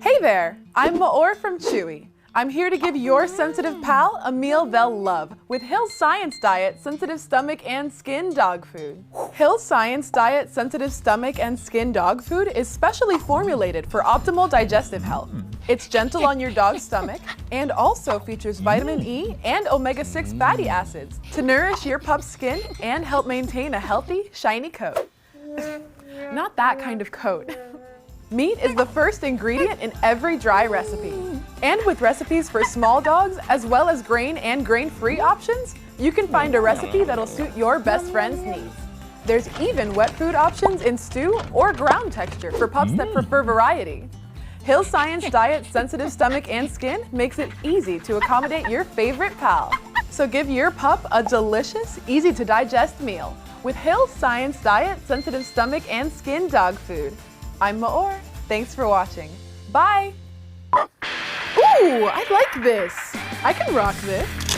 Hey there, I'm Maor from Chewy. I'm here to give your sensitive pal a meal they'll love with Hill's Science Diet Sensitive Stomach and Skin Dog Food. Hill's Science Diet Sensitive Stomach and Skin Dog Food is specially formulated for optimal digestive health. It's gentle on your dog's stomach and also features vitamin E and omega-6 fatty acids to nourish your pup's skin and help maintain a healthy, shiny coat. Not that kind of coat. Meat is the first ingredient in every dry recipe. And with recipes for small dogs, as well as grain and grain-free options, you can find a recipe that'll suit your best friend's needs. There's even wet food options in stew or ground texture for pups that prefer variety. Hill's Science Diet Sensitive Stomach and Skin makes it easy to accommodate your favorite pal. So give your pup a delicious, easy-to-digest meal with Hill's Science Diet Sensitive Stomach and Skin Dog Food. I'm Maor. Thanks for watching. Bye! Ooh, I like this. I can rock this.